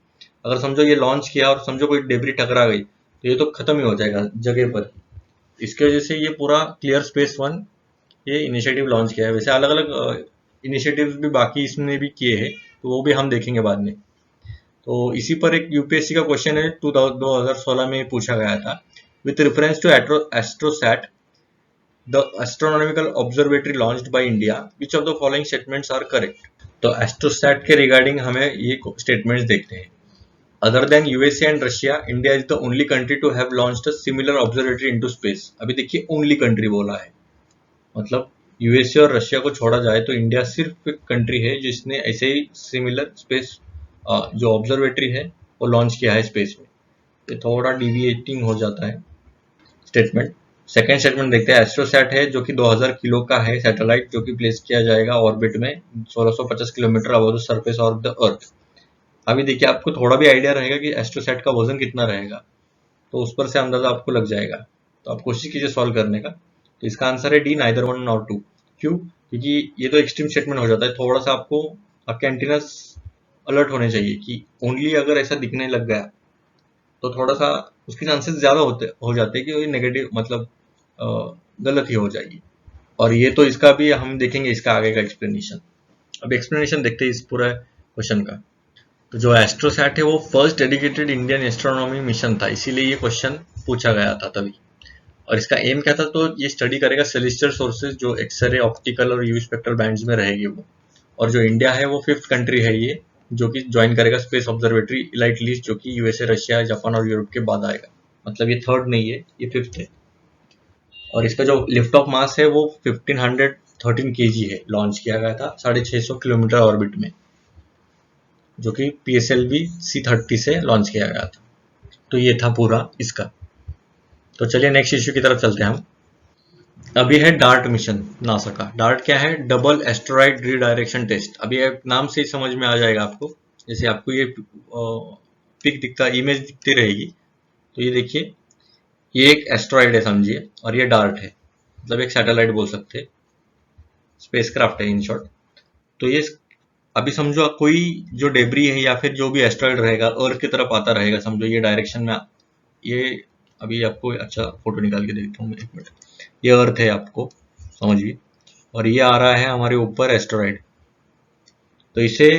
अगर समझो ये लॉन्च किया और समझो कोई डेब्री टकरा गई, तो ये तो खत्म ही हो जाएगा जगह पर। इसके वजह से ये पूरा क्लियर स्पेस वन ये इनिशिएटिव लॉन्च किया है। वैसे अलग अलग इनिशिएटिव्स भी बाकी इसने भी किए हैं, तो वो भी हम देखेंगे बाद में। तो इसी पर एक यूपीएससी का क्वेश्चन है 2016 में पूछा गया था, with reference to Astrosat, the astronomical observatory launched by India, which of the following statements are correct? तो एस्ट्रोसैट के रिगार्डिंग हमें ये स्टेटमेंट्स देखते हैं। Other than USA and Russia, India is the only country to have launched a similar observatory into space. अभी देखिए ओनली कंट्री बोला है, मतलब यूएसए और रशिया को छोड़ा जाए तो इंडिया सिर्फ एक कंट्री है जिसने ऐसे ही सिमिलर स्पेस जो ऑब्जर्वेटरी है वो लॉन्च किया है स्पेस में। ये थोड़ा डिविएटिंग हो जाता है स्टेटमेंट। सेकेंड स्टेटमेंट देखते हैं। एस्ट्रोसैट है जो कि 2000 किलो का है सैटेलाइट, जो कि प्लेस किया जाएगा ऑर्बिट में 1650 kilometre above the surface of the earth. अभी देखिए आपको थोड़ा भी आइडिया रहेगा कि एस्ट्रोसैट का वजन कितना रहेगा, तो उस पर से अंदाजा आपको लग जाएगा। तो आप कोशिश कीजिए सॉल्व करने का। तो इसका आंसर है D, neither one not two. क्यों? क्योंकि ये तो एक्सट्रीम स्टेटमेंट हो जाता है। थोड़ा सा आपको आपके एंटीनास अलर्ट होने चाहिए कि ओनली अगर ऐसा दिखने लग गया तो थोड़ा सा उसके चांसेस ज्यादा हो जाते हैं कि वो नेगेटिव, मतलब गलत ही हो जाएगी। और ये तो इसका भी हम देखेंगे, इसका आगे का एक्सप्लेनेशन। अब एक्सप्लेनेशन देखते हैं इस पूरा क्वेश्चन का। तो जो एस्ट्रोसैट है वो first dedicated Indian astronomy mission था, इसीलिए ये क्वेश्चन पूछा गया था तभी। और इसका एम क्या था? तो ये स्टडी करेगा सेलेस्टियल सोर्सेज जो एक्सरे, ऑप्टिकल और यूवी स्पेक्ट्रल बैंड्स में रहेगी वो। और जो इंडिया है वो 5th कंट्री है ये, जो कि ज्वाइन करेगा स्पेस ऑब्जर्वेटरी इलाइट लिस्ट, जो कि यूएसए, रशिया, जापान और यूरोप के बाद आएगा। मतलब ये 3rd नहीं है, ये 5th है। और इसका जो लिफ्ट ऑफ मास है वो 1513 kg है। लॉन्च किया गया था 650 किलोमीटर ऑर्बिट में, जो कि PSLV C30 से लॉन्च किया गया था। तो ये था पूरा इसका। तो चलिए नेक्स्ट इश्यू की तरफ चलते हैं हम। अभी है डार्ट मिशन नासा का। डार्ट क्या है? Double asteroid redirection test. अभी नाम से ही समझ में आ जाएगा आपको। जैसे आपको ये पिक दिखता, इमेज दिखती रहेगी, तो ये देखिए ये एक एस्टेरॉइड है समझिए, और ये डार्ट है, मतलब एक सैटेलाइट बोल सकते हैं, स्पेसक्राफ्ट है इन शॉर्ट। तो ये अभी समझो कोई जो डेब्री है या फिर जो भी एस्ट्रॉइड रहेगा अर्थ की तरफ आता रहेगा, समझो ये डायरेक्शन में, ये अभी आपको अच्छा फोटो निकाल के देखता हूँ, 1 मिनट। ये अर्थ है, आपको समझिए, और ये आ रहा है हमारे ऊपर एस्ट्रॉइड, तो इसे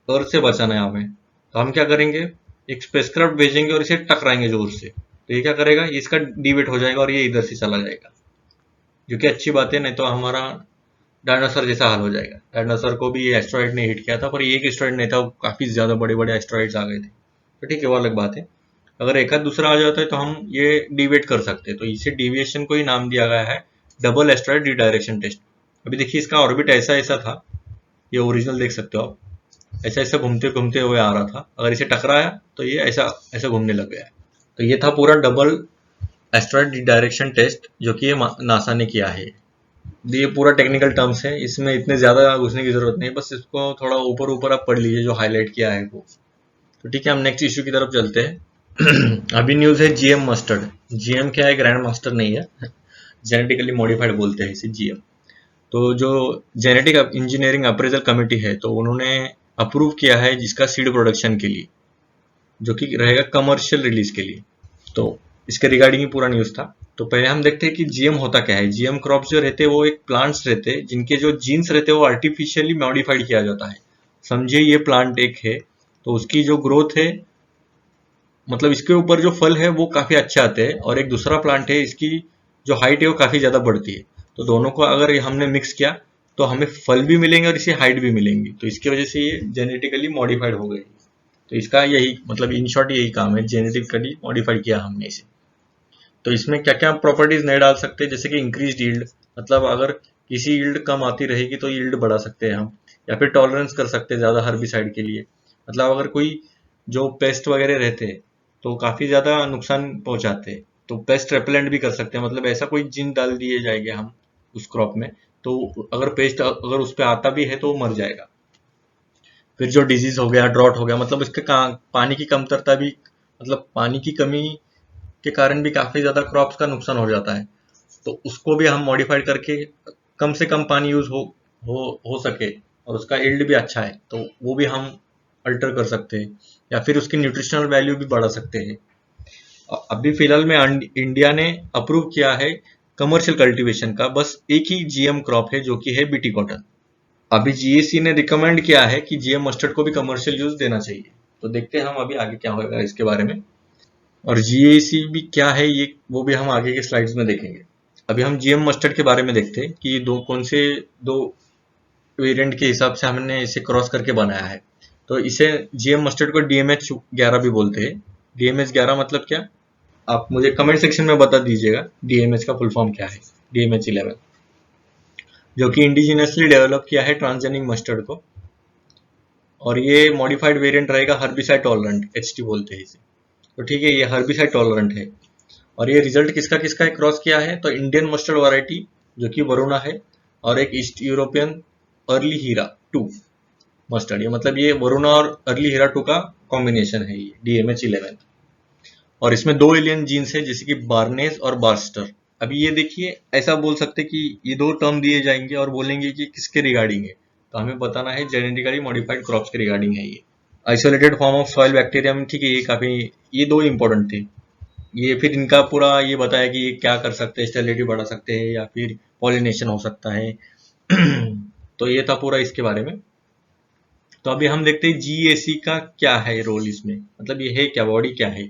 अर्थ से बचाना है हमें। तो हम क्या करेंगे, एक स्पेसक्राफ्ट भेजेंगे और इसे टकराएंगे जोर से, तो ये क्या करेगा, इसका डीवेट हो जाएगा और ये इधर से चला जाएगा, जो कि अच्छी बात है, नहीं तो हमारा डायनासोर जैसा हाल हो जाएगा। डायनासोर को भी ये एस्ट्रॉइड ने हिट किया था, पर ये एक एस्ट्रॉइड नहीं था, काफी ज्यादा बड़े बड़े एस्ट्रॉइड्स आ गए थे, तो ठीक है, वो अलग बात है। अगर एक आध दूसरा आ जाता है तो हम ये डिवेट कर सकते हैं, तो इसे डिविएशन को ही नाम दिया गया है डबल एस्ट्रॉइड रिडायरेक्शन टेस्ट। अभी देखिए इसका ऑर्बिट ऐसा ऐसा था, ये ओरिजिनल देख सकते हो आप, ऐसा ऐसा घूमते घूमते हुए आ रहा था, अगर इसे टकराया तो ये ऐसा ऐसा घूमने लग गया है। तो ये था पूरा डबल एस्ट्रॉइड रिडायरेक्शन टेस्ट, जो कि ये नासा ने किया है। ये पूरा टेक्निकल टर्म्स है, इसमें इतने ज्यादा घुसने की जरूरत नहीं, बस इसको थोड़ा ऊपर ऊपर आप पढ़ लीजिए जो हाईलाइट किया है वो। तो ठीक है, हम नेक्स्ट इश्यू की तरफ चलते हैं। अभी न्यूज है जीएम मस्टर्ड। जीएम क्या है, ग्रैंड मास्टर नहीं है, जेनेटिकली मॉडिफाइड बोलते हैं इसे जीएम। तो जो जेनेटिक इंजीनियरिंग अप्रेजल कमेटी है, तो उन्होंने अप्रूव किया है जिसका सीड प्रोडक्शन के लिए, जो कि रहेगा कमर्शियल रिलीज के लिए। तो इसके रिगार्डिंग ही पूरा न्यूज था। तो पहले हम देखते हैं कि जीएम होता क्या है। जीएम क्रॉप्स जो रहते हैं वो एक प्लांट्स रहते हैं जिनके जो जीन्स रहते हैं वो आर्टिफिशियली मॉडिफाइड किया जाता है। समझिए ये प्लांट एक है, तो उसकी जो ग्रोथ है, मतलब इसके ऊपर जो फल है वो काफी अच्छे आते हैं, और एक दूसरा प्लांट है, इसकी जो हाइट है वो काफी ज्यादा बढ़ती है। तो दोनों को अगर हमने मिक्स किया तो हमें फल भी मिलेंगे और इसे हाइट भी मिलेंगी, तो इसकी वजह से ये जेनेटिकली मॉडिफाइड हो गई। तो इसका यही मतलब इन शॉर्ट यही काम है, जेनेटिकली मॉडिफाइड किया हमने इसे। तो इसमें क्या क्या प्रॉपर्टीज नहीं डाल सकते, जैसे कि इंक्रीज यील्ड, मतलब अगर किसी यील्ड कम आती रहेगी तो यील्ड बढ़ा सकते हैं हम, या फिर टॉलरेंस कर सकते हैं ज्यादा हर्बिसाइड के लिए। मतलब अगर कोई जो पेस्ट वगैरह रहते हैं तो काफी ज्यादा नुकसान पहुंचाते हैं, तो पेस्ट रेपेलेंट भी कर सकते हैं, मतलब ऐसा कोई जिन डाल दिए जाएंगे हम उस क्रॉप में, तो अगर पेस्ट अगर उस पर आता भी है तो वो मर जाएगा। फिर जो डिजीज हो गया, ड्रॉट हो गया, मतलब इसके पानी की कमतरता भी, मतलब पानी की कमी के कारण भी काफी ज्यादा क्रॉप्स का नुकसान हो जाता है, तो उसको भी हम मॉडिफाइड करके कम से कम पानी यूज हो सके और उसका यील्ड भी अच्छा है, तो वो भी हम अल्टर कर सकते हैं, या फिर उसकी न्यूट्रिशनल वैल्यू भी बढ़ा सकते हैं। अभी फिलहाल में इंडिया ने अप्रूव किया है कमर्शियल कल्टीवेशन का बस एक ही जीएम क्रॉप है, जो कि है बीटी कॉटन। अभी जीएसी ने रिकमेंड किया है कि जीएम मस्टर्ड को भी कमर्शियल यूज देना चाहिए, तो देखते हैं हम अभी आगे क्या होगा इसके बारे में। और जीएसी भी क्या है ये, वो भी हम आगे के स्लाइड्स में देखेंगे। अभी हम जीएम मस्टर्ड के बारे में देखते हैं कि दो कौन से दो वेरिएंट के हिसाब से हमने इसे क्रॉस करके बनाया है। तो इसे जीएम मस्टर्ड को डीएमएच 11 भी बोलते हैं। डीएमएच 11 मतलब क्या, आप मुझे कमेंट सेक्शन में बता दीजिएगा डीएमएच का फुल फॉर्म क्या है। डीएमएच 11 जो कि इंडिजिनियसली डेवलप किया है ट्रांसजेनिक मस्टर्ड को, और ये मॉडिफाइड वेरिएंट रहेगा हर्बिसाइड टॉलरेंट, एचटी बोलते हैं इसे। तो ठीक है, ये हर्बिसाइड टॉलरेंट है। और ये रिजल्ट किसका किसका है क्रॉस किया है, तो इंडियन मस्टर्ड वैरायटी जो कि वरुणा है, और एक ईस्ट यूरोपियन अर्ली हीरा 2 मस्टर्ड, ये मतलब ये वरुणा और अर्ली हीरा 2 का कॉम्बिनेशन है ये डीएमएच 11। और इसमें दो एलियन जीन्स है जैसे कि बार्नेस और बार्स्टर। अभी ये देखिए, ऐसा बोल सकते कि ये दो टर्म दिए जाएंगे और बोलेंगे कि किसके रिगार्डिंग है, तो हमें बताना है जेनेटिकली मॉडिफाइड क्रॉप्स के रिगार्डिंग है ये। Isolated form of soil bacterium, ठीक है, ये काफी, ये दो इंपॉर्टेंट थे। ये फिर इनका पूरा ये बताया कि ये क्या कर सकते हैं, स्टेबिलिटी बढ़ा सकते हैं या फिर पॉलिनेशन हो सकता है। तो ये था पूरा इसके बारे में। तो अभी हम देखते हैं जीएसी का क्या है रोल इसमें, मतलब ये है क्या, बॉडी क्या है।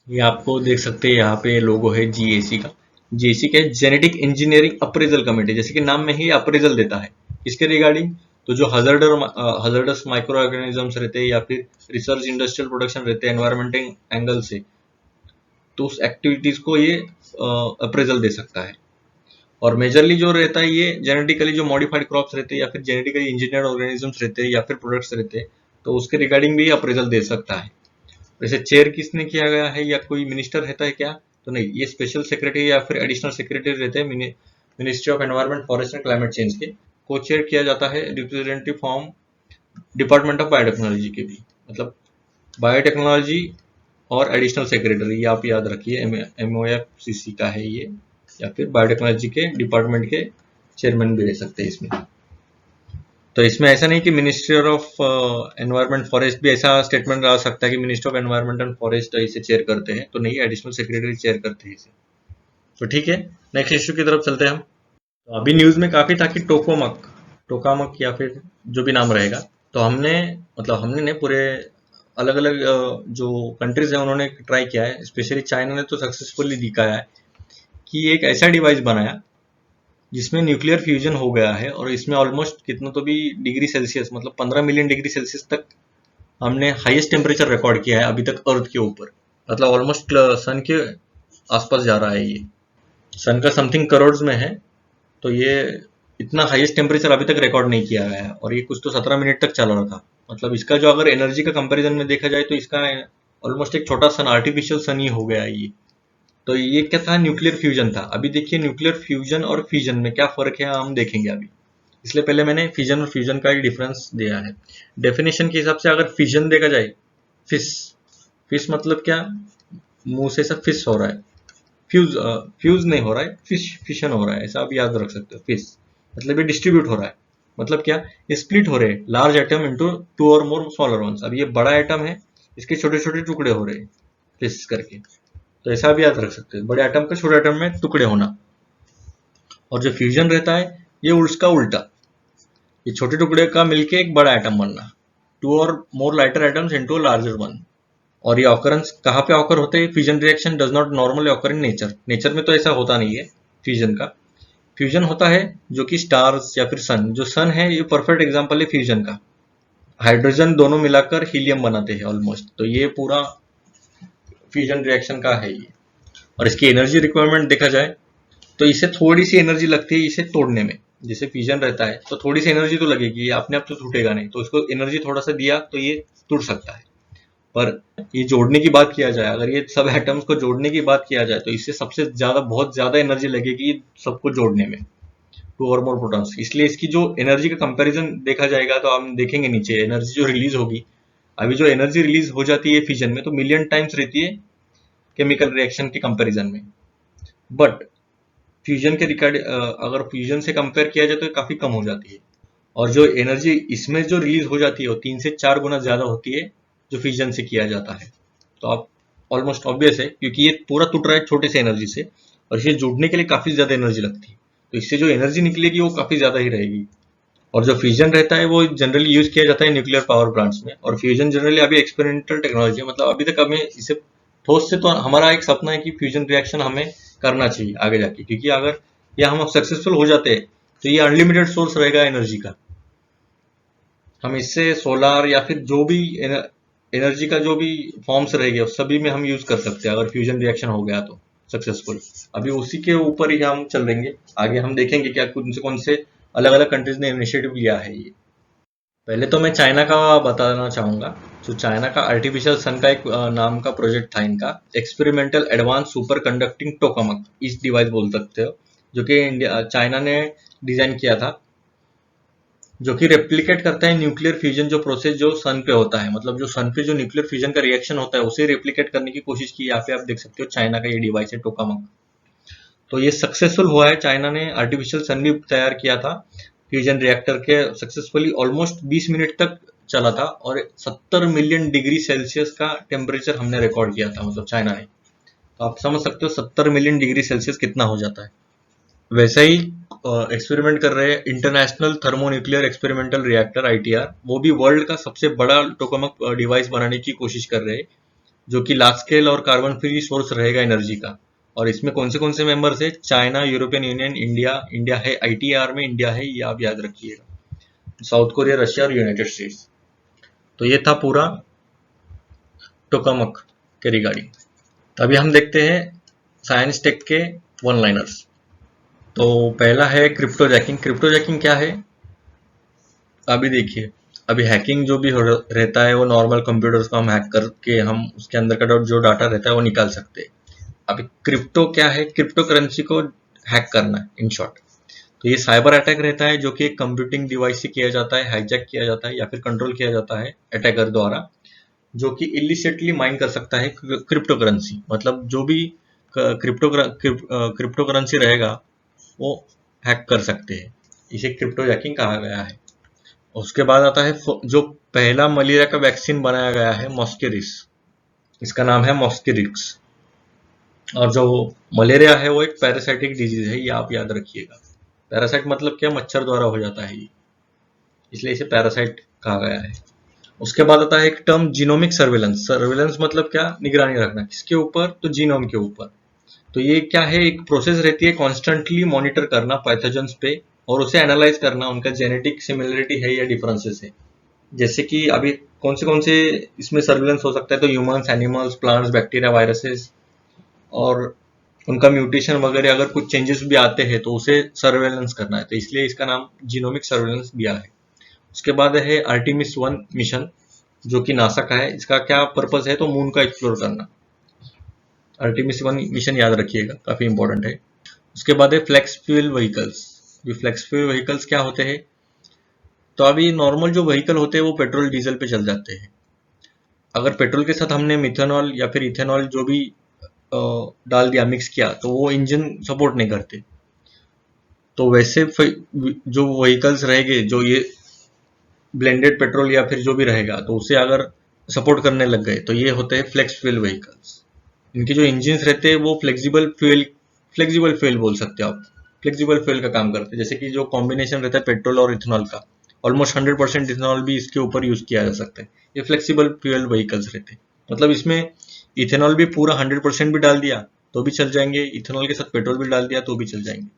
ये आपको देख सकते हैं यहाँ पे लोगो है जीएसी का। जीएसी क्या है, जेनेटिक इंजीनियरिंग अप्रेजल कमेटी, जैसे कि नाम में ही अप्रेजल देता है इसके रिगार्डिंग। तो जो हजार्डस माइक्रो ऑर्गेनिजम्स रहते हैं या फिर रिसर्च इंडस्ट्रियल प्रोडक्शन रहते हैं एनवायरमेंटल एंगल से, तो उस एक्टिविटीज को ये अप्रेजल दे सकता है। और मेजरली जो रहता है ये जेनेटिकली जो मॉडिफाइड क्रॉप्स रहते हैं या फिर जेनेटिकली इंजीनियर्ड ऑर्गेनिजम्स रहते हैं या फिर प्रोडक्ट्स रहते हैं, तो उसके रिगार्डिंग भी अप्रेजल दे सकता है। वैसे चेयर किसने किया गया है, या कोई मिनिस्टर रहता है क्या, तो नहीं, ये स्पेशल सेक्रेटरी या फिर एडिशनल सेक्रेटरी रहते हैं ministry of environment forest and climate change के। को चेयर किया जाता है representative form department of biotechnology के भी, मतलब बायोटेक्नोलॉजी और एडिशनल सेक्रेटरी, ये आप याद रखिए, MOFCC का है ये, या फिर बायोटेक्नोलॉजी के डिपार्टमेंट के चेयरमैन भी रह सकते हैं इसमें। तो इसमें ऐसा नहीं कि मिनिस्ट्री ऑफ एनवायरनमेंट फॉरेस्ट भी ऐसा स्टेटमेंट आ सकता है कि minister of environment and forest इसे चेयर करते हैं, तो नहीं, एडिशनल सेक्रेटरी चेयर करते हैं इसे। तो ठीक है, नेक्स्ट इश्यू की तरफ चलते हैं हम। तो अभी न्यूज में काफी था कि टोकामक या फिर जो भी नाम रहेगा, तो हमने ने पूरे अलग अलग जो कंट्रीज हैं उन्होंने ट्राई किया है, स्पेशली चाइना ने तो सक्सेसफुली दिखाया है कि एक ऐसा डिवाइस बनाया जिसमें न्यूक्लियर फ्यूजन हो गया है, और इसमें ऑलमोस्ट कितना तो भी डिग्री सेल्सियस, मतलब 15 मिलियन डिग्री सेल्सियस तक हमने हाईएस्ट टेम्परेचर रिकॉर्ड किया है अभी तक अर्थ के ऊपर। मतलब ऑलमोस्ट सन के आसपास जा रहा है ये, सन का समथिंग करोड़ में है, तो ये इतना हाईएस्ट टेम्परेचर अभी तक रिकॉर्ड नहीं किया गया है, और ये कुछ तो 17 मिनट तक चल रहा था। मतलब इसका जो अगर एनर्जी का कंपैरिजन में देखा जाए तो इसका ऑलमोस्ट एक छोटा सन, आर्टिफिशियल सन ही हो गया है ये। तो ये क्या था, न्यूक्लियर फ्यूजन था। अभी देखिए न्यूक्लियर फ्यूजन और फ्यूजन में क्या फर्क है हम देखेंगे अभी, इसलिए पहले मैंने फिजन और फ्यूजन का ही डिफरेंस दिया है। डेफिनेशन के हिसाब से अगर फिजन देखा जाए, फिश मतलब क्या, मुंह से सब फिश हो रहा है, फ्यूज नहीं हो रहा है, फिशन हो रहा है, ऐसा आप याद रख सकते हो। फिश मतलब ये डिस्ट्रीब्यूट हो रहा है, मतलब क्या, ये स्प्लिट हो रहे हैं large atom into two or more smaller once. अब ये बड़ा एटम है, इसके छोटे छोटे टुकड़े हो रहे हैं फिश करके, तो ऐसा भी याद रख सकते हो, बड़े एटम का छोटे एटम में टुकड़े होना। और जो फ्यूजन रहता है ये उसका उल्टा, ये छोटे टुकड़े का मिलके एक बड़ा एटम बनना, two or more lighter atoms into larger one. और ये ऑकरेंस कहाँ पे ऑकर होते हैं, fusion reaction does not normally occur in nature में तो ऐसा होता नहीं है फ्यूजन का। फ्यूजन होता है जो कि स्टार्स या फिर सन, जो सन है ये परफेक्ट एग्जांपल है फ्यूजन का। हाइड्रोजन दोनों मिलाकर हीलियम बनाते हैं ऑलमोस्ट, तो ये पूरा फ्यूजन रिएक्शन का है ये। और इसकी एनर्जी रिक्वायरमेंट देखा जाए तो इसे थोड़ी सी एनर्जी लगती है इसे तोड़ने में। जैसे फ्यूजन रहता है तो थोड़ी सी एनर्जी तो लगेगी, ये अपने आप तो टूटेगा नहीं, तो इसको एनर्जी थोड़ा सा दिया तो ये टूट सकता है। पर ये जोड़ने की बात किया जाए, अगर ये सब एटम्स को जोड़ने की बात किया जाए तो इससे सबसे ज्यादा, बहुत ज्यादा एनर्जी लगेगी सबको जोड़ने में, टू और मोर प्रोटॉन्स। इसलिए इसकी जो एनर्जी का कंपैरिजन देखा जाएगा तो हम देखेंगे नीचे एनर्जी जो रिलीज होगी, अभी जो एनर्जी रिलीज हो जाती है फ्यूजन में तो मिलियन टाइम्स रहती है केमिकल रिएक्शन के कंपैरिजन में। बट फ्यूजन के रिकॉर्ड अगर फ्यूजन से कंपेयर किया जाए तो काफी कम हो जाती है, और जो एनर्जी इसमें जो रिलीज हो जाती है वो 3 से 4 गुना ज्यादा होती है जो फ्यूजन से किया जाता है। तो आप ऑलमोस्ट ऑब्वियस है, क्योंकि ये पूरा टूट रहा है छोटे से एनर्जी से, और इसे जोड़ने के लिए काफी ज्यादा एनर्जी लगती है, तो इससे जो एनर्जी निकलेगी वो काफी ज्यादा ही रहेगी। और जो फ्यूजन रहता है वो जनरली यूज किया जाता है न्यूक्लियर पावर प्लांट्स में, और फ्यूजन जनरली अभी एक्सपेरिमेंटल टेक्नोलॉजी है, मतलब अभी तक हमें इसे ठोस से, तो हमारा एक सपना है कि फ्यूजन रिएक्शन हमें करना चाहिए आगे जाके, क्योंकि अगर या हम सक्सेसफुल हो जाते हैं तो ये अनलिमिटेड सोर्स रहेगा एनर्जी का। हम इससे सोलार या फिर जो भी एनर्जी का जो भी फॉर्म्स रहेंगे उस सभी में हम यूज कर सकते हैं अगर फ्यूजन रिएक्शन हो गया तो सक्सेसफुल। अभी उसी के ऊपर ही हम चल देंगे आगे, हम देखेंगे क्या कौन से अलग अलग कंट्रीज ने इनिशिएटिव लिया है ये। पहले तो मैं चाइना का बताना चाहूंगा। जो चाइना का आर्टिफिशियल सन का एक नाम का प्रोजेक्ट था इनका, experimental advance super conducting tokamak, इस डिवाइस बोल सकते हो, जो कि चाइना ने डिजाइन किया था, जो कि रेप्लिकेट करता है न्यूक्लियर फ्यूजन जो प्रोसेस जो सन पे होता है। मतलब जो सन पे जो न्यूक्लियर फ्यूजन का रिएक्शन होता है उसे रेप्लिकेट करने की कोशिश की। यहाँ पे आप देख सकते हो चाइना का ये डिवाइस है टोकामक। तो ये सक्सेसफुल हुआ है, चाइना ने आर्टिफिशियल सन भी तैयार किया था फ्यूजन रिएक्टर के सक्सेसफुली, ऑलमोस्ट 20 मिनट तक चला था, और 70 मिलियन डिग्री सेल्सियस का टेम्परेचर हमने रिकॉर्ड किया था, मतलब चाइना ने। तो आप समझ सकते हो 70 मिलियन डिग्री सेल्सियस कितना हो जाता है। वैसा ही एक्सपेरिमेंट कर रहे हैं international thermonuclear experimental reactor ITR, वो भी वर्ल्ड का सबसे बड़ा टोकामक डिवाइस बनाने की कोशिश कर रहे हैं, जो कि लार्ज स्केल और कार्बन फ्री सोर्स रहेगा एनर्जी का। और इसमें कौन से मेंबर्स है, चाइना, यूरोपियन यूनियन, इंडिया है, ITR में इंडिया है, ये आप याद रखिएगा, साउथ कोरिया, रशिया और यूनाइटेड स्टेट्स। तो ये था पूरा टोकामक के रिगार्डिंग। अभी हम देखते हैं साइंस टेक के वन लाइनर्स। तो पहला है क्रिप्टो जैकिंग। क्रिप्टो जैकिंग क्या है, अभी देखिए, अभी हैकिंग जो भी रहता है वो नॉर्मल कंप्यूटर्स को हम हैक करके हम उसके अंदर का जो डाटा रहता है वो निकाल सकते हैं। अभी क्रिप्टो क्या है, क्रिप्टो करेंसी को हैक करना है इन शॉर्ट। तो ये साइबर अटैक रहता है जो कि एक कंप्यूटिंग डिवाइस से किया जाता है, हाईजैक किया जाता है या फिर कंट्रोल किया जाता है अटैकर द्वारा, जो कि इलिसिटली माइन कर सकता है क्रिप्टो करेंसी। मतलब जो भी क्रिप्टो करेंसी रहेगा वो हैक कर सकते हैं, इसे क्रिप्टो जैकिंग कहा गया है। उसके बाद आता है जो पहला मलेरिया का वैक्सीन बनाया गया है, मॉस्किरिक्स, इसका नाम है मॉस्किरिक्स। और जो मलेरिया है वो एक पैरासाइटिक डिजीज है, ये आप याद रखिएगा। पैरासाइट मतलब क्या, मच्छर द्वारा हो जाता है ये, इसलिए इसे पैरासाइट कहा गया है। उसके बाद आता है एक टर्म जीनोमिक सर्वेलेंस। सर्वेलेंस मतलब क्या, निगरानी रखना, किसके ऊपर, तो जीनोम के ऊपर। तो ये क्या है, एक प्रोसेस रहती है कॉन्स्टेंटली मॉनिटर करना पैथोजेंस पे और उसे एनालाइज करना, उनका जेनेटिक सिमिलरिटी है या डिफरेंसेस है। जैसे कि अभी कौन से इसमें सर्वेलेंस हो सकता है, तो humans, animals, plants, bacteria, viruses, और उनका म्यूटेशन वगैरह अगर कुछ चेंजेस भी आते हैं तो उसे सर्वेलेंस करना है, तो इसलिए इसका नाम जीनोमिक सर्वेलेंस दिया है। उसके बाद है आर्टिमिस 1 मिशन, जो कि नासा का है। इसका क्या पर्पस है, तो मून का एक्सप्लोर करना। आर्टिमिस 1 मिशन याद रखिएगा, काफी इंपॉर्टेंट है। उसके बाद है फ्लेक्स फ्यूल व्हीकल्स। ये फ्लेक्स फ्यूल व्हीकल्स क्या होते हैं, तो अभी नॉर्मल जो व्हीकल होते हैं वो पेट्रोल डीजल पे चल जाते हैं। अगर पेट्रोल के साथ हमने मिथेनॉल या फिर इथेनॉल जो भी डाल दिया, मिक्स किया, तो वो इंजन सपोर्ट नहीं करते। तो वैसे जो व्हीकल्स रहेंगे, जो ये ब्लेंडेड पेट्रोल या फिर जो भी रहेगा, तो उसे अगर सपोर्ट करने लग गए, तो ये होते हैं फ्लेक्स फ्यूल व्हीकल्स। इनके जो इंजिन रहते हैं वो फ्लेक्सिबल फ्यूल बोल सकते हो आप, फ्लेक्सिबल फ्यूल का काम करते हैं। जैसे कि जो कॉम्बिनेशन रहता है पेट्रोल और इथेनॉल का, ऑलमोस्ट 100% इथेनॉल भी इसके ऊपर यूज किया जा सकता है। ये फ्लेक्सिबल फ्यूल व्हीकल्स रहते हैं, मतलब इसमें इथेनॉल भी पूरा 100% भी डाल दिया तो भी चल जाएंगे, इथेनॉल के साथ पेट्रोल भी डाल दिया तो भी चल जाएंगे।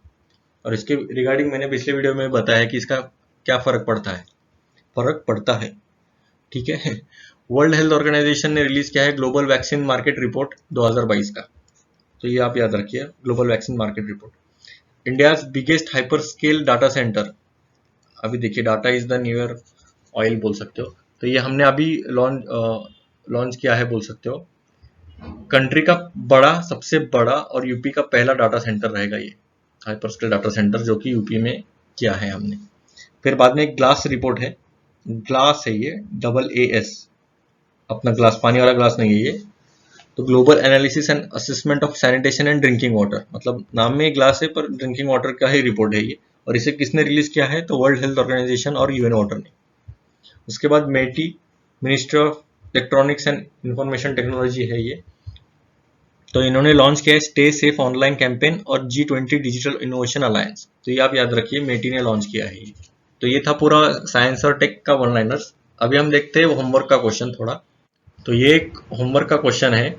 और इसके रिगार्डिंग मैंने पिछले वीडियो में बताया कि इसका क्या फर्क पड़ता है, ठीक है। वर्ल्ड हेल्थ ऑर्गेनाइजेशन ने रिलीज किया है ग्लोबल वैक्सीन मार्केट रिपोर्ट 2022 का, तो ये आप याद रखिए, global vaccine market report. India biggest hyper scale data centre, अभी देखिए data is the newer oil बोल सकते हो, तो ये हमने अभी लॉन्च किया है बोल सकते हो। कंट्री का सबसे बड़ा और यूपी का पहला डाटा सेंटर रहेगा ये हाइपर स्केल डाटा सेंटर, जो कि यूपी में किया है हमने। फिर बाद में एक ग्लास रिपोर्ट है, ग्लास है ये, AAS, अपना ग्लास, पानी वाला ग्लास नहीं है ये। तो global analysis and assessment of sanitation and drinking water, मतलब नाम में ग्लास है पर ड्रिंकिंग वाटर का ही रिपोर्ट है ये। और इसे किसने रिलीज किया है, तो वर्ल्ड हेल्थ ऑर्गेनाइजेशन और यूएन वाटर ने। उसके बाद MeitY, Ministry of Electronics and Information Technology है ये। तो इन्होंने लॉन्च किया है स्टे सेफ ऑनलाइन कैंपेन और G20 डिजिटल इनोवेशन अलायंस, तो ये आप याद रखिए, मेटी ने लॉन्च किया है ये। तो ये था पूरा साइंस और टेक का वन लाइनर्स। अभी हम देखते हैं होमवर्क का क्वेश्चन थोड़ा। तो ये एक होमवर्क का क्वेश्चन है,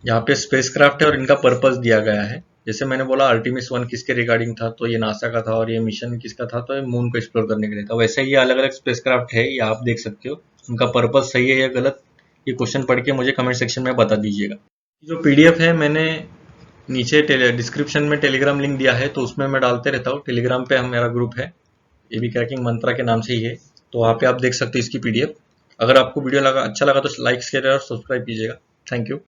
यहाँ पे स्पेसक्राफ्ट है और इनका पर्पस दिया गया है। जैसे मैंने बोला आर्टिमिस 1 किसके रिगार्डिंग था, तो ये नासा का था, और ये मिशन किसका था, तो ये मून को एक्सप्लोर करने के लिए था। वैसे ही ये अलग अलग स्पेसक्राफ्ट है, ये आप देख सकते हो, उनका पर्पस सही है या गलत, ये क्वेश्चन पढ़ के मुझे कमेंट सेक्शन में बता दीजिएगा। जो पीडीएफ है मैंने नीचे डिस्क्रिप्शन में टेलीग्राम लिंक दिया है, तो उसमें मैं डालते रहता हूँ। टेलीग्राम पे मेरा ग्रुप है, ये भी क्रैकिंग मंत्रा के नाम से ही है, तो वहाँ पे आप देख सकते हो इसकी पीडीएफ। अगर आपको वीडियो अच्छा लगा तो लाइक शेयर और सब्सक्राइब कीजिएगा। Thank you.